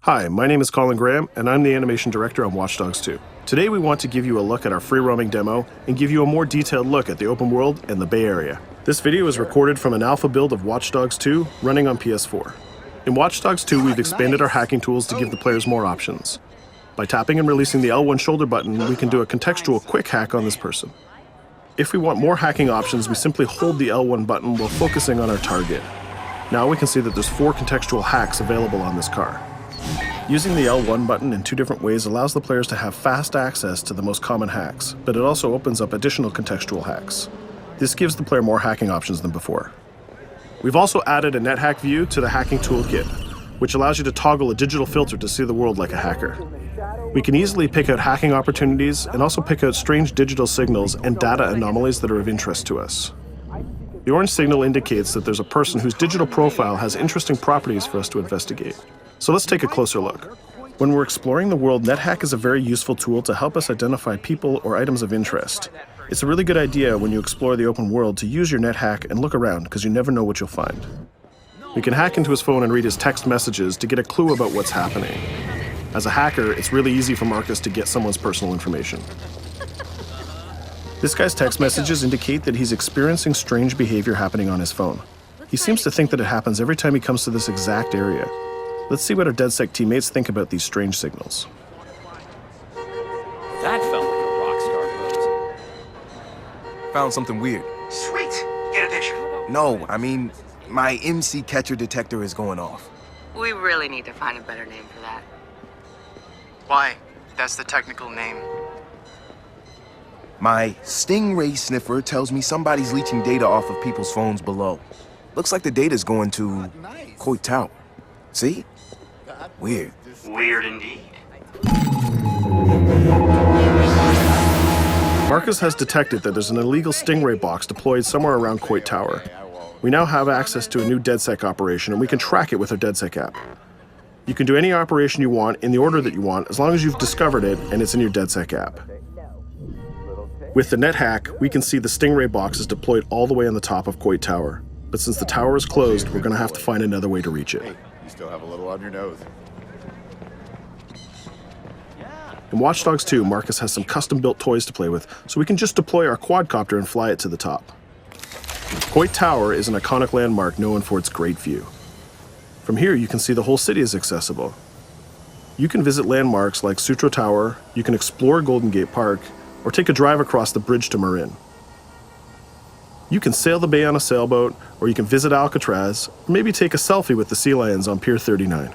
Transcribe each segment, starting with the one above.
Hi, my name is Colin Graham, and I'm the animation director on Watch Dogs 2. Today we want to give you a look at our free-roaming demo and give you a more detailed look at the open world and the Bay Area. This video is recorded from an alpha build of Watch Dogs 2 running on PS4. In Watch Dogs 2, we've expanded our hacking tools to give the players more options. By tapping and releasing the L1 shoulder button, we can do a contextual quick hack on this person. If we want more hacking options, we simply hold the L1 button while focusing on our target. Now we can see that there's 4 contextual hacks available on this car. Using the L1 button in 2 different ways allows the players to have fast access to the most common hacks, but it also opens up additional contextual hacks. This gives the player more hacking options than before. We've also added a NetHack view to the hacking toolkit, which allows you to toggle a digital filter to see the world like a hacker. We can easily pick out hacking opportunities and also pick out strange digital signals and data anomalies that are of interest to us. The orange signal indicates that there's a person whose digital profile has interesting properties for us to investigate. So let's take a closer look. When we're exploring the world, NetHack is a very useful tool to help us identify people or items of interest. It's a really good idea when you explore the open world to use your NetHack and look around, because you never know what you'll find. We can hack into his phone and read his text messages to get a clue about what's happening. As a hacker, it's really easy for Marcus to get someone's personal information. This guy's text messages indicate that he's experiencing strange behavior happening on his phone. He seems to think that it happens every time he comes to this exact area. Let's see what our DedSec teammates think about these strange signals. That felt like a rock star pose. Found something weird. Sweet! Get a picture. No, I mean, my MC catcher detector is going off. We really need to find a better name for that. Why? That's the technical name. My Stingray sniffer tells me somebody's leeching data off of people's phones below. Looks like the data's going to Coit Tower. See? Weird. Weird indeed. Marcus has detected that there's an illegal Stingray box deployed somewhere around Coit Tower. We now have access to a new DedSec operation, and we can track it with our DedSec app. You can do any operation you want in the order that you want, as long as you've discovered it and it's in your DedSec app. With the NetHack, we can see the Stingray box is deployed all the way on the top of Coit Tower. But since the tower is closed, we're going to have to find another way to reach it. You still have a little on your nose. In Watch Dogs 2, Marcus has some custom-built toys to play with, so we can just deploy our quadcopter and fly it to the top. Coit Tower is an iconic landmark known for its great view. From here, you can see the whole city is accessible. You can visit landmarks like Sutro Tower, you can explore Golden Gate Park, or take a drive across the bridge to Marin. You can sail the bay on a sailboat, or you can visit Alcatraz, or maybe take a selfie with the sea lions on Pier 39.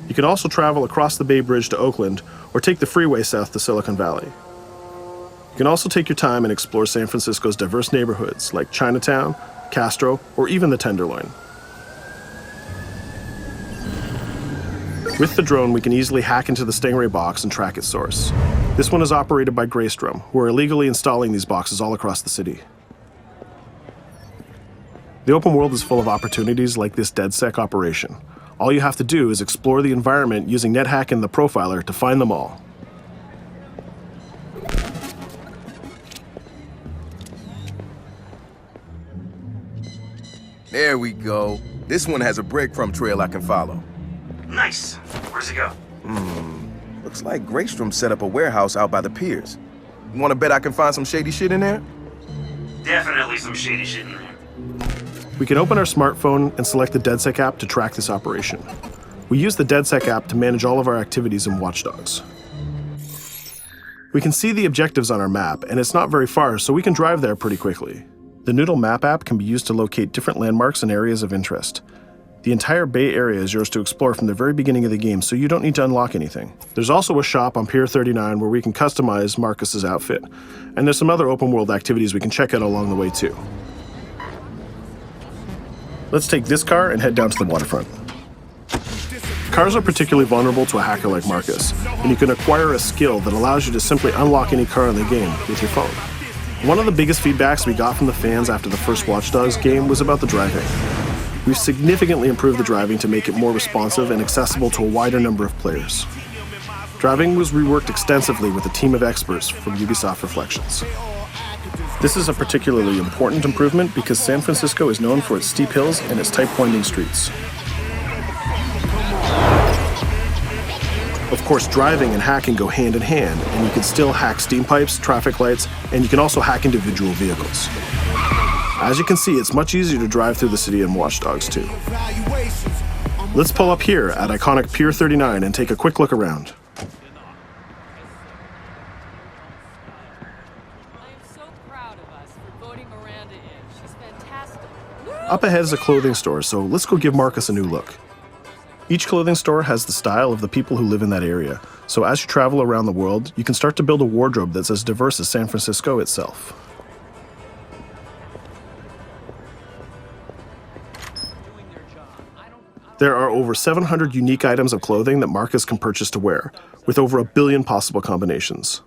You can also travel across the Bay Bridge to Oakland, or take the freeway south to Silicon Valley. You can also take your time and explore San Francisco's diverse neighborhoods like Chinatown, Castro, or even the Tenderloin. With the drone, we can easily hack into the Stingray box and track its source. This one is operated by Greystrom, who are illegally installing these boxes all across the city. The open world is full of opportunities like this DedSec operation. All you have to do is explore the environment using NetHack and the Profiler to find them all. There we go. This one has a breadcrumb trail I can follow. Nice. Where's it go? Looks like Greystrom set up a warehouse out by the piers. You wanna bet I can find some shady shit in there? Definitely some shady shit in there. We can open our smartphone and select the DedSec app to track this operation. We use the DedSec app to manage all of our activities in Watch Dogs. We can see the objectives on our map, and it's not very far, so we can drive there pretty quickly. The Noodle Map app can be used to locate different landmarks and areas of interest. The entire Bay Area is yours to explore from the very beginning of the game, so you don't need to unlock anything. There's also a shop on Pier 39 where we can customize Marcus's outfit, and there's some other open world activities we can check out along the way too. Let's take this car and head down to the waterfront. Cars are particularly vulnerable to a hacker like Marcus, and you can acquire a skill that allows you to simply unlock any car in the game with your phone. One of the biggest feedbacks we got from the fans after the first Watch Dogs game was about the driving. We've significantly improved the driving to make it more responsive and accessible to a wider number of players. Driving was reworked extensively with a team of experts from Ubisoft Reflections. This is a particularly important improvement because San Francisco is known for its steep hills and its tight winding streets. Of course, driving and hacking go hand in hand, and you can still hack steam pipes, traffic lights, and you can also hack individual vehicles. As you can see, it's much easier to drive through the city in Watch Dogs 2. Let's pull up here at iconic Pier 39 and take a quick look around. Up ahead is a clothing store, so let's go give Marcus a new look. Each clothing store has the style of the people who live in that area, so as you travel around the world, you can start to build a wardrobe that's as diverse as San Francisco itself. There are over 700 unique items of clothing that Marcus can purchase to wear, with over 1 billion possible combinations.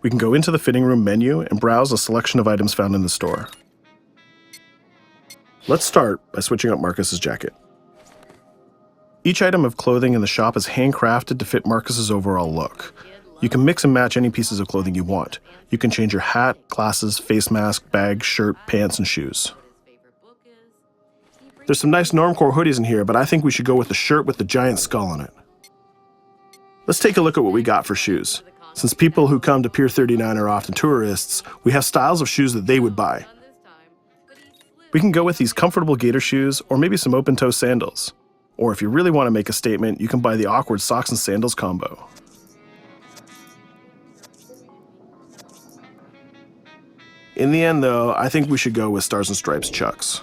We can go into the fitting room menu and browse a selection of items found in the store. Let's start by switching up Marcus's jacket. Each item of clothing in the shop is handcrafted to fit Marcus's overall look. You can mix and match any pieces of clothing you want. You can change your hat, glasses, face mask, bag, shirt, pants, and shoes. There's some nice normcore hoodies in here, but I think we should go with the shirt with the giant skull on it. Let's take a look at what we got for shoes. Since people who come to Pier 39 are often tourists, we have styles of shoes that they would buy. We can go with these comfortable gator shoes, or maybe some open-toe sandals. Or if you really want to make a statement, you can buy the awkward socks and sandals combo. In the end, though, I think we should go with Stars and Stripes Chucks.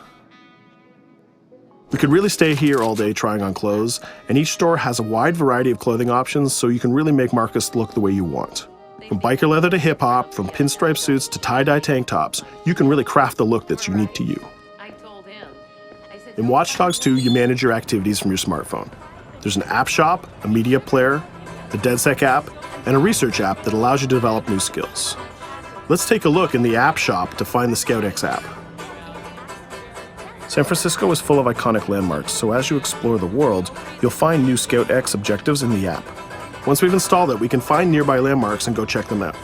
We could really stay here all day trying on clothes, and each store has a wide variety of clothing options, so you can really make Marcus look the way you want. From biker leather to hip-hop, from pinstripe suits to tie-dye tank tops, you can really craft the look that's unique to you. In Watch Dogs 2, you manage your activities from your smartphone. There's an app shop, a media player, the DedSec app, and a research app that allows you to develop new skills. Let's take a look in the app shop to find the ScoutX app. San Francisco is full of iconic landmarks, so as you explore the world, you'll find new ScoutX objectives in the app. Once we've installed it, we can find nearby landmarks and go check them out.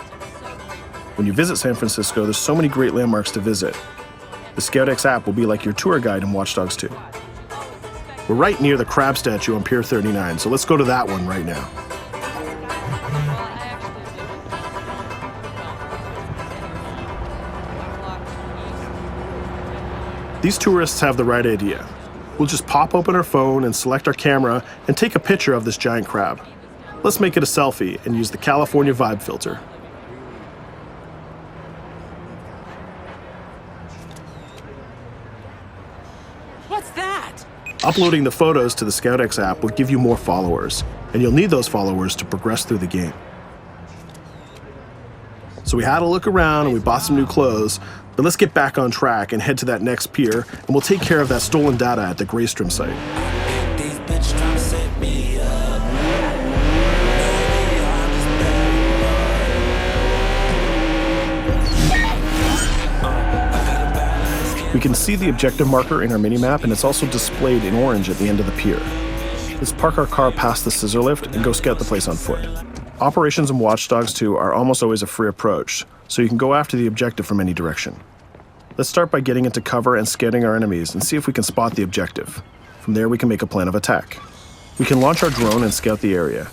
When you visit San Francisco, there's so many great landmarks to visit. The ScoutX app will be like your tour guide in Watch Dogs 2. We're right near the crab statue on Pier 39, so let's go to that one right now. These tourists have the right idea. We'll just pop open our phone and select our camera and take a picture of this giant crab. Let's make it a selfie and use the California Vibe filter. What's that? Uploading the photos to the ScoutX app will give you more followers, and you'll need those followers to progress through the game. So we had a look around and we bought some new clothes, but let's get back on track and head to that next pier, and we'll take care of that stolen data at the Greystrom site. We can see the objective marker in our minimap, and it's also displayed in orange at the end of the pier. Let's park our car past the scissor lift and go scout the place on foot. Operations in Watch Dogs 2 are almost always a free approach, so you can go after the objective from any direction. Let's start by getting into cover and scouting our enemies and see if we can spot the objective. From there, we can make a plan of attack. We can launch our drone and scout the area.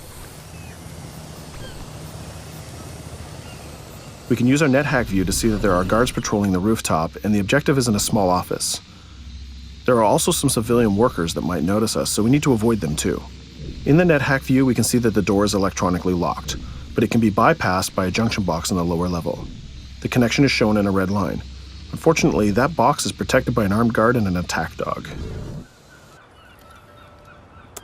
We can use our NetHack view to see that there are guards patrolling the rooftop, and the objective is in a small office. There are also some civilian workers that might notice us, so we need to avoid them too. In the NetHack view, we can see that the door is electronically locked, but it can be bypassed by a junction box on the lower level. The connection is shown in a red line. Unfortunately, that box is protected by an armed guard and an attack dog.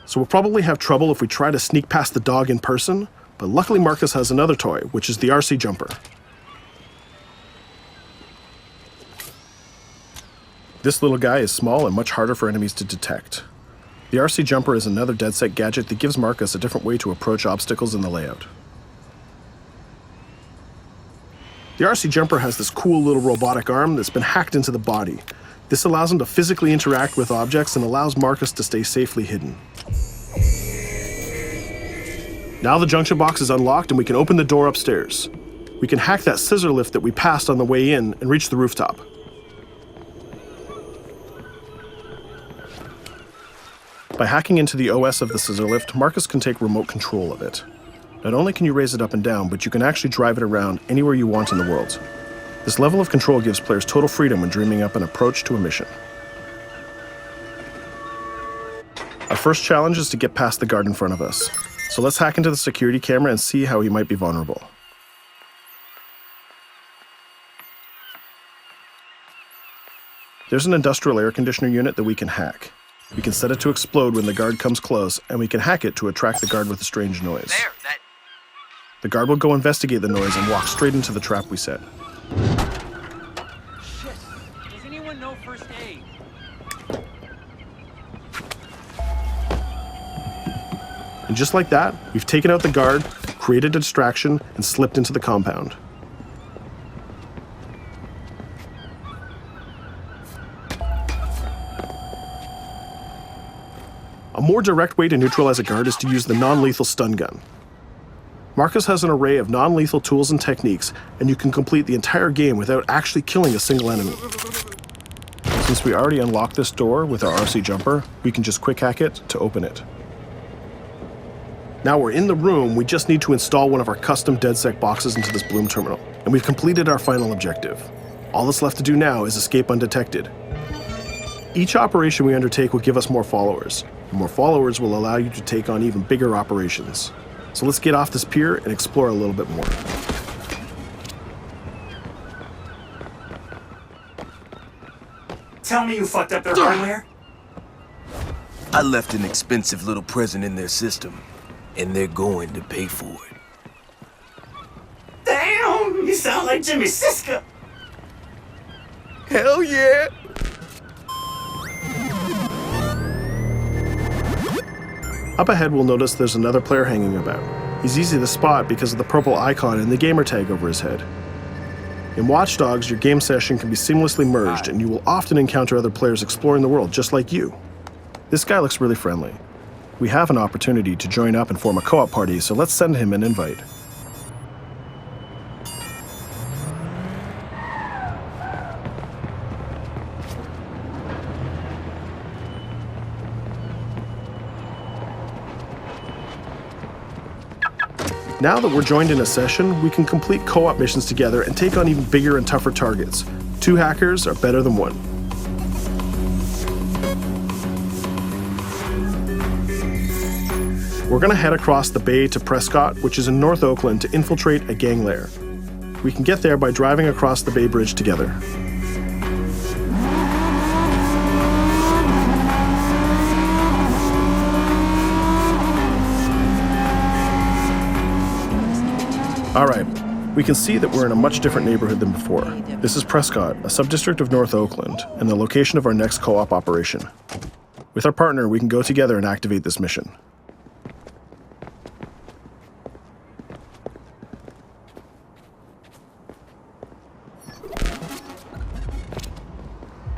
So we'll probably have trouble if we try to sneak past the dog in person, but luckily Marcus has another toy, which is the RC jumper. This little guy is small and much harder for enemies to detect. The RC jumper is another DedSec gadget that gives Marcus a different way to approach obstacles in the layout. The RC jumper has this cool little robotic arm that's been hacked into the body. This allows him to physically interact with objects and allows Marcus to stay safely hidden. Now the junction box is unlocked and we can open the door upstairs. We can hack that scissor lift that we passed on the way in and reach the rooftop. By hacking into the OS of the scissor lift, Marcus can take remote control of it. Not only can you raise it up and down, but you can actually drive it around anywhere you want in the world. This level of control gives players total freedom when dreaming up an approach to a mission. Our first challenge is to get past the guard in front of us. So let's hack into the security camera and see how he might be vulnerable. There's an industrial air conditioner unit that we can hack. We can set it to explode when the guard comes close, and we can hack it to attract the guard with a strange noise. The guard will go investigate the noise and walk straight into the trap we set. Shit. Does anyone know first aid? And just like that, we've taken out the guard, created a distraction, and slipped into the compound. A more direct way to neutralize a guard is to use the non-lethal stun gun. Marcus has an array of non-lethal tools and techniques, and you can complete the entire game without actually killing a single enemy. Since we already unlocked this door with our RC jumper, we can just quick hack it to open it. Now we're in the room, we just need to install one of our custom DedSec boxes into this Bloom terminal, and we've completed our final objective. All that's left to do now is escape undetected. Each operation we undertake will give us more followers, and more followers will allow you to take on even bigger operations. So let's get off this pier and explore a little bit more. Tell me you fucked up their hardware? I left an expensive little present in their system, and they're going to pay for it. Damn, you sound like Jimmy Siska. Hell yeah! Up ahead, we'll notice there's another player hanging about. He's easy to spot because of the purple icon and the gamer tag over his head. In Watch Dogs, your game session can be seamlessly merged, and you will often encounter other players exploring the world just like you. This guy looks really friendly. We have an opportunity to join up and form a co-op party, so let's send him an invite. Now that we're joined in a session, we can complete co-op missions together and take on even bigger and tougher targets. 2 hackers are better than 1. We're going to head across the bay to Prescott, which is in North Oakland, to infiltrate a gang lair. We can get there by driving across the Bay Bridge together. Alright, we can see that we're in a much different neighborhood than before. This is Prescott, a subdistrict of North Oakland, and the location of our next co-op operation. With our partner, we can go together and activate this mission.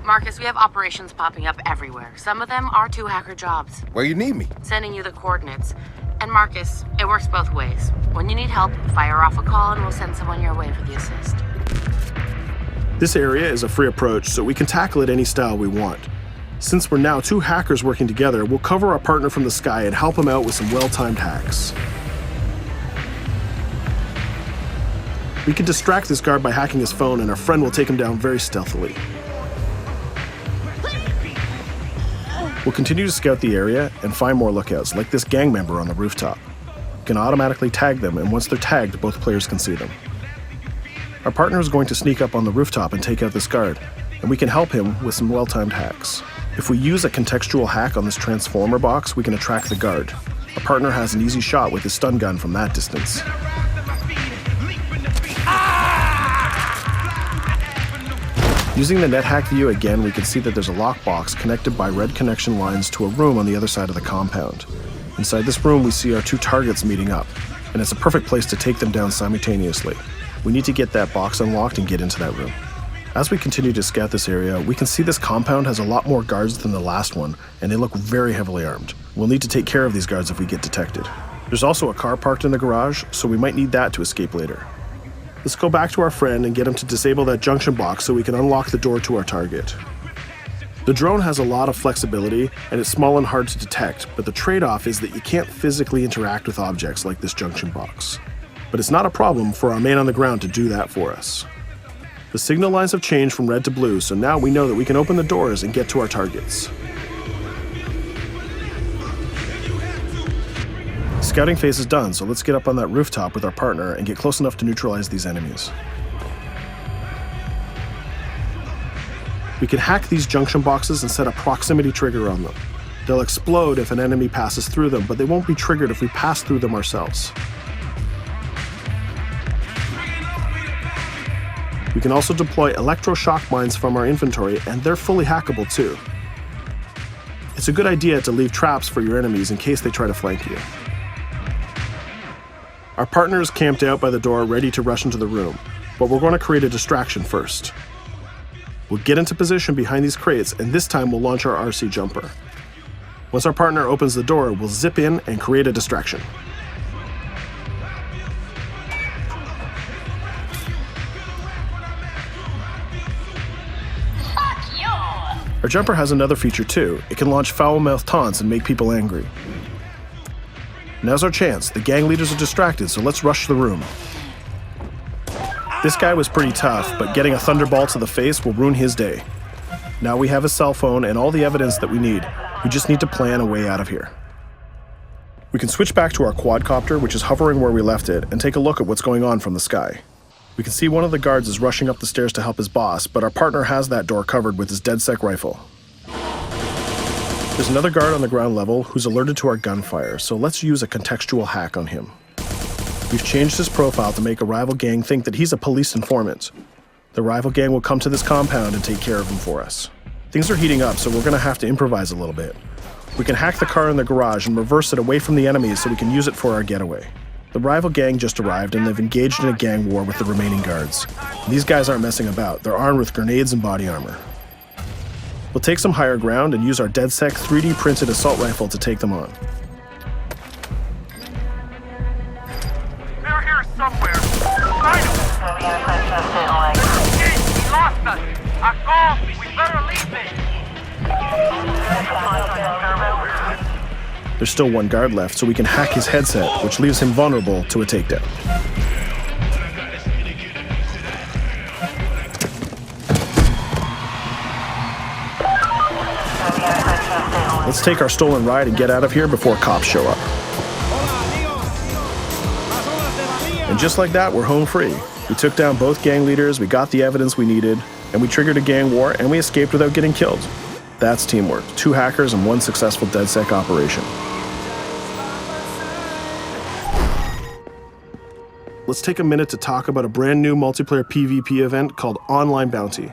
Marcus, we have operations popping up everywhere. Some of them are 2 hacker jobs. Where you need me? Sending you the coordinates. And Marcus, it works both ways. When you need help, fire off a call and we'll send someone your way for the assist. This area is a free approach, so we can tackle it any style we want. Since we're now 2 hackers working together, we'll cover our partner from the sky and help him out with some well-timed hacks. We can distract this guard by hacking his phone, and our friend will take him down very stealthily. We'll continue to scout the area and find more lookouts, like this gang member on the rooftop. You can automatically tag them, and once they're tagged, both players can see them. Our partner is going to sneak up on the rooftop and take out this guard, and we can help him with some well-timed hacks. If we use a contextual hack on this transformer box, we can attract the guard. Our partner has an easy shot with his stun gun from that distance. Using the NetHack view again, we can see that there's a lockbox connected by red connection lines to a room on the other side of the compound. Inside this room, we see our 2 targets meeting up, and it's a perfect place to take them down simultaneously. We need to get that box unlocked and get into that room. As we continue to scout this area, we can see this compound has a lot more guards than the last one, and they look very heavily armed. We'll need to take care of these guards if we get detected. There's also a car parked in the garage, so we might need that to escape later. Let's go back to our friend and get him to disable that junction box so we can unlock the door to our target. The drone has a lot of flexibility, and it's small and hard to detect, but the trade-off is that you can't physically interact with objects like this junction box. But it's not a problem for our man on the ground to do that for us. The signal lines have changed from red to blue, so now we know that we can open the doors and get to our targets. Scouting phase is done, so let's get up on that rooftop with our partner and get close enough to neutralize these enemies. We can hack these junction boxes and set a proximity trigger on them. They'll explode if an enemy passes through them, but they won't be triggered if we pass through them ourselves. We can also deploy electroshock mines from our inventory, and they're fully hackable too. It's a good idea to leave traps for your enemies in case they try to flank you. Our partner is camped out by the door ready to rush into the room, but we're going to create a distraction first. We'll get into position behind these crates, and this time we'll launch our RC jumper. Once our partner opens the door, we'll zip in and create a distraction. Our jumper has another feature too. It can launch foul-mouthed taunts and make people angry. Now's our chance. The gang leaders are distracted, so let's rush the room. This guy was pretty tough, but getting a thunderball to the face will ruin his day. Now we have his cell phone and all the evidence that we need. We just need to plan a way out of here. We can switch back to our quadcopter, which is hovering where we left it, and take a look at what's going on from the sky. We can see one of the guards is rushing up the stairs to help his boss, but our partner has that door covered with his DedSec rifle. There's another guard on the ground level who's alerted to our gunfire, so let's use a contextual hack on him. We've changed his profile to make a rival gang think that he's a police informant. The rival gang will come to this compound and take care of him for us. Things are heating up, so we're gonna have to improvise a little bit. We can hack the car in the garage and reverse it away from the enemies so we can use it for our getaway. The rival gang just arrived and they've engaged in a gang war with the remaining guards. These guys aren't messing about, they're armed with grenades and body armor. We'll take some higher ground and use our DedSec 3D printed assault rifle to take them on. They're here somewhere. Find them! Hey, he lost us! A call! We better leave it! There's still one guard left, so we can hack his headset, which leaves him vulnerable to a takedown. Let's take our stolen ride and get out of here before cops show up. And just like that, we're home free. We took down both gang leaders, we got the evidence we needed, and we triggered a gang war, and we escaped without getting killed. That's teamwork. 2 hackers and 1 successful DedSec operation. Let's take a minute to talk about a brand new multiplayer PvP event called Online Bounty.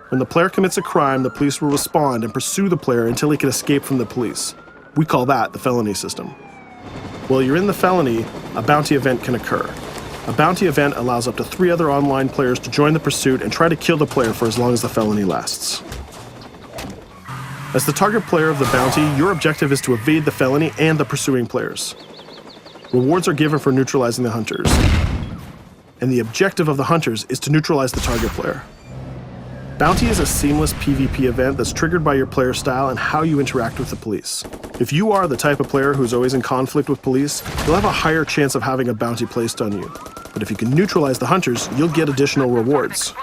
When the player commits a crime, the police will respond and pursue the player until he can escape from the police. We call that the felony system. While you're in the felony, a bounty event can occur. A bounty event allows up to 3 other online players to join the pursuit and try to kill the player for as long as the felony lasts. As the target player of the bounty, your objective is to evade the felony and the pursuing players. Rewards are given for neutralizing the hunters. And the objective of the hunters is to neutralize the target player. Bounty is a seamless PvP event that's triggered by your player style and how you interact with the police. If you are the type of player who's always in conflict with police, you'll have a higher chance of having a bounty placed on you. But if you can neutralize the hunters, you'll get additional rewards.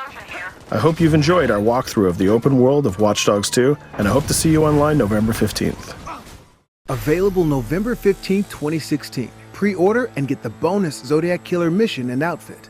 I hope you've enjoyed our walkthrough of the open world of Watch Dogs 2, and I hope to see you online November 15th. Available November 15th, 2016. Pre-order and get the bonus Zodiac Killer mission and outfit.